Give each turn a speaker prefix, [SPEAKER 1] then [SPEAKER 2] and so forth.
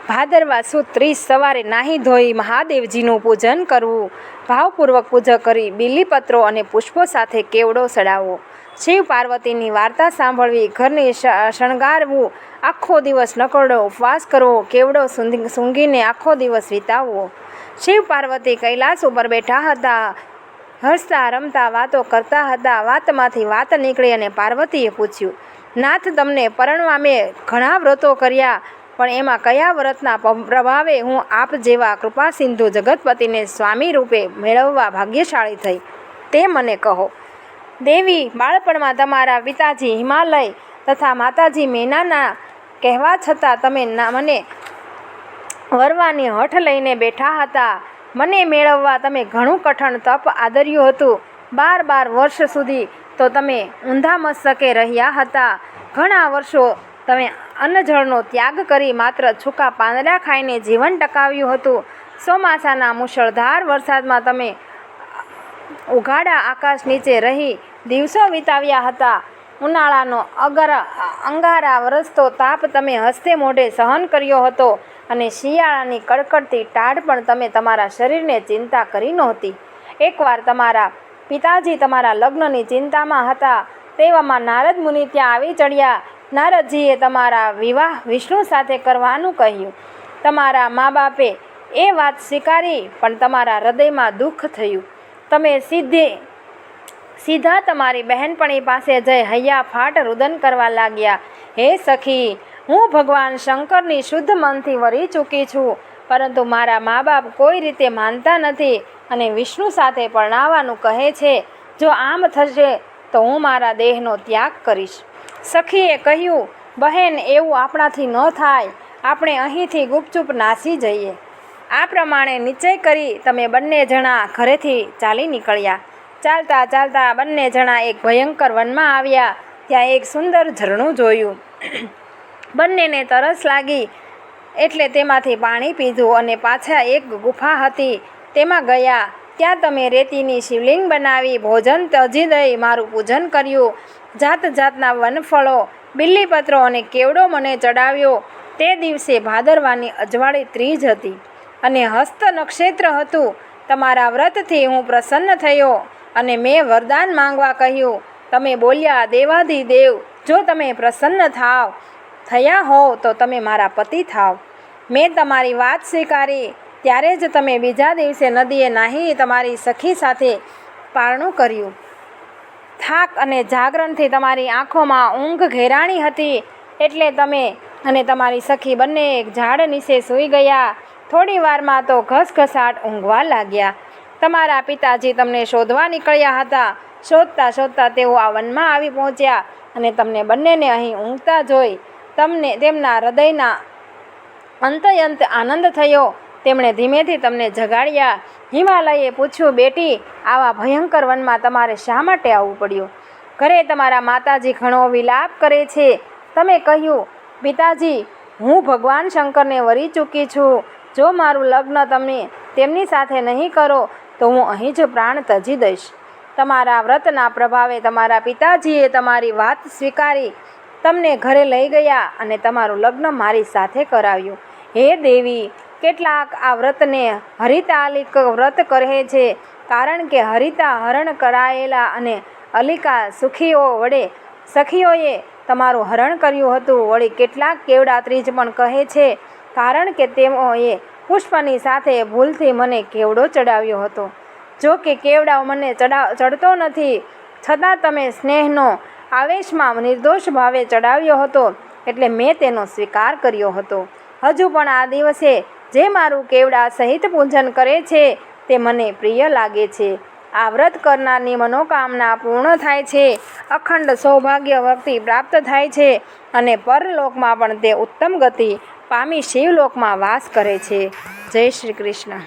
[SPEAKER 1] ભાદરવા સુદ 30 સવારે નાહી ધોઈ મહાદેવજીનું પૂજન કરવું. ભાવપૂર્વક પૂજા કરી બીલીપત્રો અને પુષ્પો સાથે કેવડો ચડાવવો. શિવ પાર્વતીની વાર્તા સાંભળવી, ઘરને શણગારવું, આખો દિવસ નકોરડો ઉપવાસ કરવો, કેવડો સૂંઘીને આખો દિવસ વિતાવવો. શિવ પાર્વતી કૈલાસ ઉપર બેઠા હતા, હસતા રમતા વાતો કરતા હતા. વાતમાંથી વાત નીકળી અને પાર્વતીએ પૂછ્યું, નાથ, તમને પરણવા મેં ઘણા વ્રતો કર્યા, પણ એમાં કયા વ્રતના પ્રભાવે હું આપ જેવા કૃપા સિંધુ જગતપતિને સ્વામી રૂપે મેળવવા ભાગ્યશાળી થઈ, તે મને કહો. દેવી, બાળપણમાં તમારા પિતાજી હિમાલય તથા માતાજી મેનાના કહેવા છતાં તમે મને વરવાની હઠ લઈને બેઠા હતા. મને મેળવવા તમે ઘણું કઠણ તપ આદર્યું હતું. 12 વર્ષ સુધી તો તમે ઊંધા મસ્તકે રહ્યા હતા. ઘણા વર્ષો તમે અન્નજળનો ત્યાગ કરી માત્ર છૂકા પાંદડા ખાઈને જીવન ટકાવ્યું હતું. ચોમાસાના મુશળધાર વરસાદમાં તમે ઉઘાડા આકાશ નીચે રહી દિવસો વિતાવ્યા હતા. ઉનાળાનો અંગારા વરસતો તાપ તમે હસ્તે મોઢે સહન કર્યો હતો અને શિયાળાની કડકડતી ટાઢ પણ તમે તમારા શરીરને ચિંતા કરી નહોતી. એકવાર તમારા પિતાજી તમારા લગ્નની ચિંતામાં હતા. તેવામાં નારદ મુનિ ત્યાં આવી ચડ્યા. નારદજીએ તમારા વિવાહ વિષ્ણુ સાથે કરવાનું કહ્યું. તમારા મા બાપે એ વાત સ્વીકારી, પણ તમારા હૃદયમાં દુઃખ થયું. તમે સીધા તમારી બહેનપણી પાસે જઈ હૈયા ફાટ રુદન કરવા લાગ્યા. હે સખી, હું ભગવાન શંકરની શુદ્ધ મનથી વરી ચૂકી છું, પરંતુ મારા મા બાપ કોઈ રીતે માનતા નથી અને વિષ્ણુ સાથે પરણાવવાનું કહે છે. જો આમ થશે તો હું મારા દેહનો ત્યાગ કરીશ. સખીએ કહ્યું, બહેન, એવું આપણાથી ન થાય. આપણે અહીંથી ગુપચુપ નાસી જઈએ. આ પ્રમાણે નિશ્ચય કરી તમે બંને જણા ઘરેથી ચાલી નીકળ્યા. ચાલતા ચાલતા બંને જણા એક ભયંકર વનમાં આવ્યા. ત્યાં એક સુંદર ઝરણું જોયું. બંનેને તરસ લાગી એટલે તેમાંથી પાણી પીધું અને પાછા એક ગુફા હતી તેમાં ગયા. ત્યાં તમે રેતીની શિવલિંગ બનાવી ભોજન તજી દઈ મારું પૂજન કર્યું. જાત જાતના વનફળો, બીલીપત્રો અને કેવડો મને ચડાવ્યો. તે દિવસે ભાદરવાની અજવાળી ત્રીજ હતી અને હસ્ત નક્ષત્ર હતું. તમારા વ્રતથી હું પ્રસન્ન થયો અને મેં વરદાન માંગવા કહ્યું. તમે બોલ્યા, દેવાધિદેવ, જો તમે પ્રસન્ન થયા હોવ તો તમે મારા પતિ થાવ. મેં તમારી વાત સ્વીકારી. ત્યારે જ તમે બીજા દિવસે નદીએ નાહી તમારી સખી સાથે પારણું કર્યું. થાક અને જાગરણથી તમારી આંખોમાં ઊંઘ ઘેરાણી હતી, એટલે તમે અને તમારી સખી બંને એક ઝાડ નીચે સૂઈ ગયા. થોડી વારમાં તો ઘસઘસાટ ઊંઘવા લાગ્યા. તમારા પિતાજી તમને શોધવા નીકળ્યા હતા. શોધતા શોધતા તેઓ આ વનમાં આવી પહોંચ્યા અને તમને બંનેને અહીં ઊંઘતા જોઈ તેમના હૃદયના અંતયંત આનંદ થયો. તેમણે ધીમેથી તમને જગાડ્યા. હિમાલયે પૂછ્યું, બેટી, આવા ભયંકર વનમાં તમારે શા માટે આવવું પડ્યું? ઘરે તમારા માતાજી ઘણો વિલાપ કરે છે. તમે કહ્યું, પિતાજી, હું ભગવાન શંકરને વરી ચૂકી છું. જો મારું લગ્ન તમે તેમની સાથે નહીં કરો તો હું અહીં જ પ્રાણ તજી દઈશ. તમારા વ્રતના પ્રભાવે તમારા પિતાજીએ તમારી વાત સ્વીકારી, તમને ઘરે લઈ ગયા અને તમારું લગ્ન મારી સાથે કરાવ્યું. હે દેવી, કેટલાક આ વ્રતને હરિતાલિક વ્રત કહે છે, કારણ કે હરિતા હરણ કરાયેલા અને અલિકા સખીઓએ તમારું હરણ કર્યું હતું. વળી કેટલાક કેવડા ત્રીજ પણ કહે છે, કારણ કે તેઓએ પુષ્પની સાથે ભૂલથી મને કેવડો ચડાવ્યો હતો. જો કે કેવડાઓ મને ચડતો નથી, છતાં તમે સ્નેહનો આવેશમાં નિર્દોષ ભાવે ચડાવ્યો હતો, એટલે મેં તેનો સ્વીકાર કર્યો હતો. હજુ પણ આ દિવસે જે મારું કેવડા સહિત પૂજન કરે છે તે મને પ્રિય લાગે છે. આ વ્રત કરનારની મનોકામના પૂર્ણ થાય છે, અખંડ સૌભાગ્ય વ્યક્તિ પ્રાપ્ત થાય છે અને પરલોકમાં પણ તે ઉત્તમ ગતિ પામી શિવલોકમાં વાસ કરે છે. જય શ્રી કૃષ્ણ.